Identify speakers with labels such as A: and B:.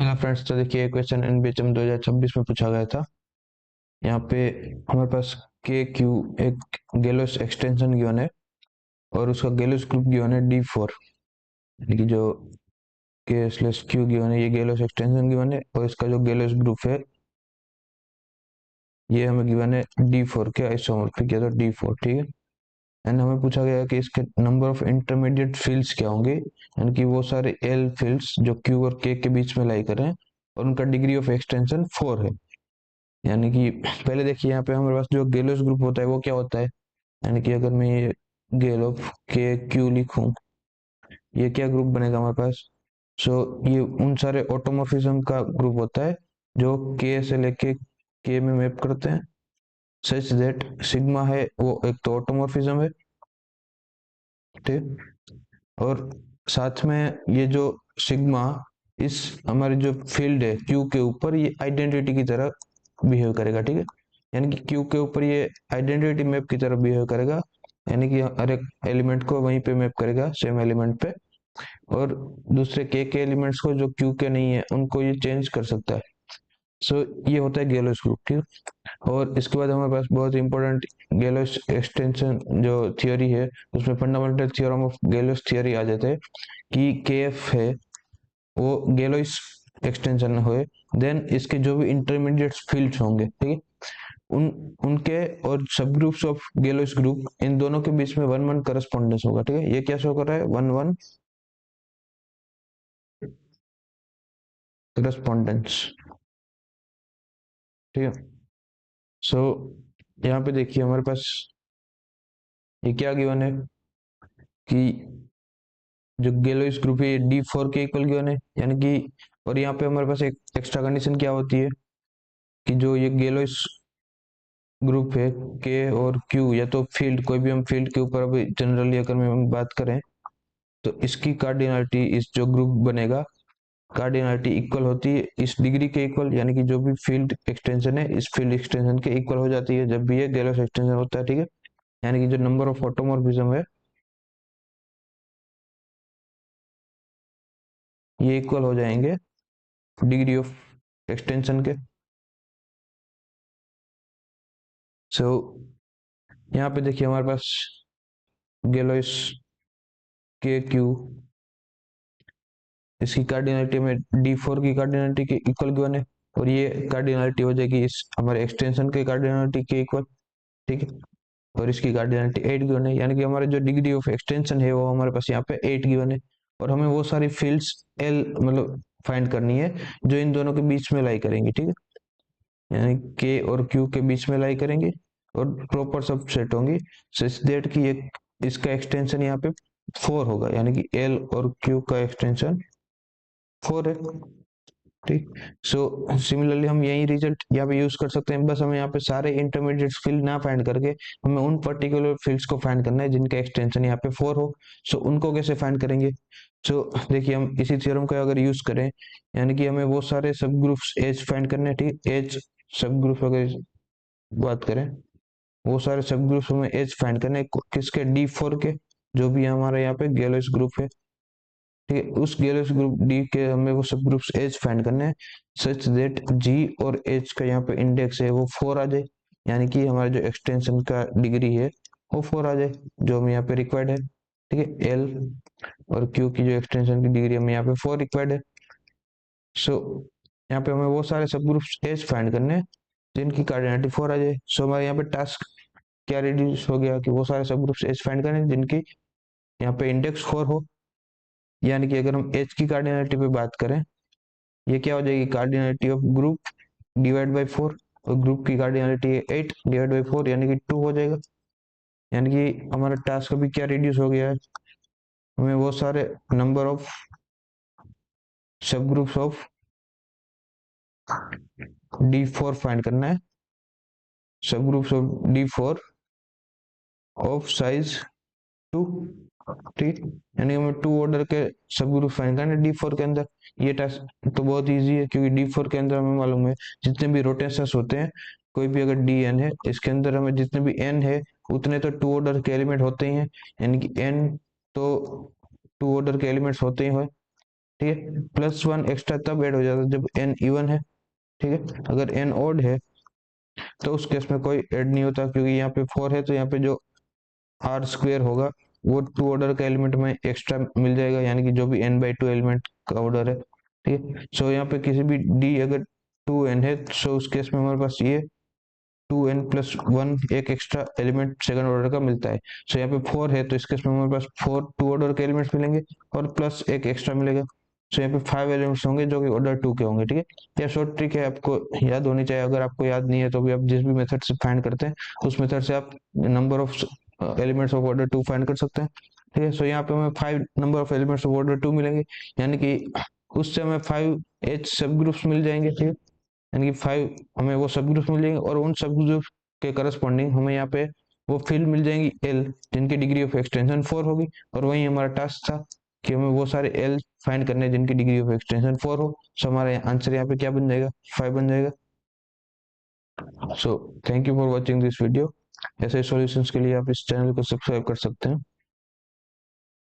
A: Hello friends, तो देखिए question NBHM 2026 में पूछा गया था। यहाँ पे हमारे पास के क्यू एक गैलोस एक्सटेंशन गिवन है और उसका गैलोस ग्रुप गिवन है D4, यानी कि जो के स्लैश क्यू गिवन है ये गैलोस एक्सटेंशन गिवन है और इसका जो गैलोस ग्रुप है ये हमें गिवन है D4 के आइसोमॉर्फिक या तो D4, ठीक है। एंड हमें पूछा गया है कि इसके नंबर ऑफ इंटरमीडिएट फील्ड्स क्या होंगे, यानी कि वो सारे एल फील्ड्स जो क्यू और के बीच में लाई करें और उनका डिग्री ऑफ एक्सटेंशन 4 है। यानी कि पहले देखिए यहाँ पे हमारे पास जो गैलोस ग्रुप होता है वो क्या होता है, यानी कि अगर मैं ये गैलो के क्यू लिखूं ये क्या ग्रुप बनेगा हमारे पास। सो ये उन सारे ऑटोमॉर्फिज्म का ग्रुप होता है जो के से लेके के में मैप करते हैं, सच दैट सिग्मा है वो एक तो ऑटोमॉर्फिज्म है, ठीक। और साथ में ये जो सिग्मा इस हमारी जो फील्ड है क्यू के ऊपर ये आइडेंटिटी की तरह बिहेव करेगा, ठीक है। यानी कि क्यू के ऊपर ये आइडेंटिटी मैप की तरह बिहेव करेगा, यानी कि हर एक एलिमेंट को वहीं पे मैप करेगा सेम एलिमेंट पे, और दूसरे के एलिमेंट्स को जो क्यू के नहीं है उनको ये चेंज कर सकता है। सो ये होता है गैलोस ग्रुप, ठीक। और इसके बाद हमारे पास बहुत इंपॉर्टेंट गैलोस एक्सटेंशन जो थियोरी है उसमें fundamental theorem of Galois theory आ जाते हैं कि के एफ है वो गैलोस एक्सटेंशन हो, देन इसके जो भी इंटरमीडिएट फील्ड्स होंगे, ठीक है, उन उनके और सब groups of gallows group in दोनों के बीच में 1-1 करस्पॉन्डेंस होगा, ठीक है। ये क्या शो कर रहा है, 1-1 करस्पॉन्डेंस, ठीक है। सो यहाँ पे देखिए हमारे पास ये क्या गिवन है कि जो गैलोस ग्रुप है D4 के इक्वल गिवन है, यानी कि और यहाँ पे हमारे पास एक एक्स्ट्रा कंडीशन क्या होती है कि जो ये गैलोस ग्रुप है के और क्यू या तो फील्ड कोई भी हम फील्ड के ऊपर अभी जनरली अगर हम बात करें तो इसकी कार्डिनलिटी इस जो ग्रुप बनेगा कार्डिनलिटी इक्वल होती है इस डिग्री के इक्वल, यानी कि जो भी फील्ड एक्सटेंशन है इस फील्ड एक्सटेंशन के इक्वल हो जाती है जब भी ये गैलोस एक्सटेंशन होता है, ठीक है। यानी कि जो नंबर ऑफ ऑटोमॉर्फिज्म है ये इक्वल हो जाएंगे डिग्री ऑफ एक्सटेंशन के। सो यहाँ पे देखिए हमारे पास गैलोस के क्यू इसकी कार्डिनलिटी में D4 की कार्डिनलिटी के इक्वल गिवन है और ये कार्डिनलिटी हो जाएगी इस हमारे एक्सटेंशन के कार्डिनलिटी के इक्वल, ठीक है। और इसकी कार्डिनलिटी 8 गिवन है, यानी कि हमारे जो डिग्री ऑफ एक्सटेंशन है वो हमारे पास यहाँ पे 8 गिवन है और हमें वो सारी फील्ड्स एल मतलब फाइंड करनी है जो इन दोनों के बीच में लाई करेंगे, ठीक है। यानी के और क्यू के बीच में लाई करेंगे और प्रॉपर सबसेट होंगी सच दैट कि एक इसका एक्सटेंशन यहाँ पे 4 होगा, यानी कि एल और क्यू का एक्सटेंशन 4 है, ठीक। सो सिमिलरली हम यही रिजल्ट यहाँ पे यूज कर सकते हैं, बस हमें यहाँ पे सारे इंटरमीडिएट फील्ड ना फाइंड करके हमें उन पर्टिकुलर फील्ड्स को फाइंड करना है जिनका एक्सटेंशन यहाँ पे 4 हो। सो उनको कैसे फाइंड करेंगे, सो देखिए हम इसी थ्योरम का अगर यूज करें, यानी कि हमें वो सारे सब ग्रुप्स एज फाइंड करने हैं, ठीक। एज सब ग्रुप अगर बात करें वो सारे सब ग्रुप्स हमें एज फाइंड करने हैं किसके, D4 के, जो भी हमारे यहाँ पे गैलोस ग्रुप है, ठीक है। उस गैलोस ग्रुप डी के हमें वो सब ग्रुप्स एज फाइंड करने हैं सच दैट जी और एच का यहाँ पे इंडेक्स है वो 4 आ जाए, यानी कि हमारा जो एक्सटेंशन का डिग्री है वो 4 आ जाए जो हमें यहाँ पे रिक्वायर्ड है, ठीक है। एल और क्यू की जो एक्सटेंशन की डिग्री हमें यहाँ पे 4 रिक्वायर्ड है। सो यहाँ पे हमें वो सारे सब ग्रुप्स एज फाइंड करने हैं जिनकी कार्डिनलिटी 4 आ जाए। सो हमारे यहाँ पे टास्क क्या रिड्यूस हो गया कि वो सारे सब ग्रुप्स एज फाइंड करें जिनकी यहाँ पे इंडेक्स 4 हो, यानी कि अगर हम एच की कार्डिनलिटी पे बात करें ये क्या हो जाएगी, cardinality of group divide by 4 और ग्रुप की कार्डिनलिटी है 8 डिवाइड बाय 4 यानी कि 2 हो जाएगा। यानी कि हमारा टास्क अभी क्या रिड्यूस हो गया है, हमें वो सारे नंबर ऑफ सब ग्रुप्स ऑफ D4 फाइंड करना है, सब groups of D4 of size 2, ठीक। यानी हमें 2 ऑर्डर के सब ग्रुप फाइंड करना है D4 के अंदर। ये टास्क तो बहुत इजी है क्योंकि D4 के अंदर हमें मालूम है जितने भी रोटेशंस होते हैं कोई भी अगर DN है इसके अंदर हमें जितने भी N है उतने तो 2 ऑर्डर के एलिमेंट होते ही हैं, यानी कि N तो 2 ऑर्डर के एलिमेंट्स होते ही हैं। ठीक है। +1 एक्स्ट्रा तब ऐड हो जाता है जब n इवन है, ठीक है। अगर n ऑड है तो उस केस में कोई ऐड नहीं होता, क्योंकि यहाँ पे 4 है तो यहाँ पे जो आर स्क्वेयर होगा वो 2 ऑर्डर का एलिमेंट में एक्स्ट्रा मिल जाएगा, यानी कि जो भी n/2 एलिमेंट का ऑर्डर है, ठीक है। सो यहाँ पे किसी भी d अगर 2n है, सो उस केस में हमारे पास ये 2n+1 एक एक्स्ट्रा एलिमेंट सेकंड ऑर्डर का मिलता है। सो यहाँ पे 4 है तो इस केस में हमारे पास 4 2 ऑर्डर के एलिमेंट्स मिलेंगे और प्लस एक एक्स्ट्रा मिलेगा। सो यहाँ पे 5 एलिमेंट्स होंगे जो कि ऑर्डर 2 के होंगे, ठीक है। यह शॉर्ट ट्रिक है, आपको याद होनी चाहिए। अगर आपको याद नहीं है तो भी आप जिस भी मेथड से फाइंड करते हैं उस मेथड से आप number of elements of order 2 find कर सकते हैं, ठीक है। सो यहाँ पे हमें 5 number of elements of order 2 मिलेंगे, यानी कि उससे हमें 5 एच सब ग्रुप्स मिल जाएंगे, ठीक है। यानी कि 5 हमें वो सब ग्रुप्स मिल जाएंगे और उन सब ग्रुप्स के करस्पॉन्डिंग हमें यहाँ पे वो फील्ड मिल जाएंगी एल, जिनकी डिग्री ऑफ एक्सटेंशन 4 होगी। और वही हमारा टास्क था कि हमें वो सारे एल फाइंड करने जिनकी डिग्री ऑफ एक्सटेंशन 4 हो। सो हमारा आंसर यहाँ पे क्या बन जाएगा, 5 बन जाएगा। So thank you for watching this video. ऐसे सॉल्यूशंस के लिए आप इस चैनल को सब्सक्राइब कर सकते हैं।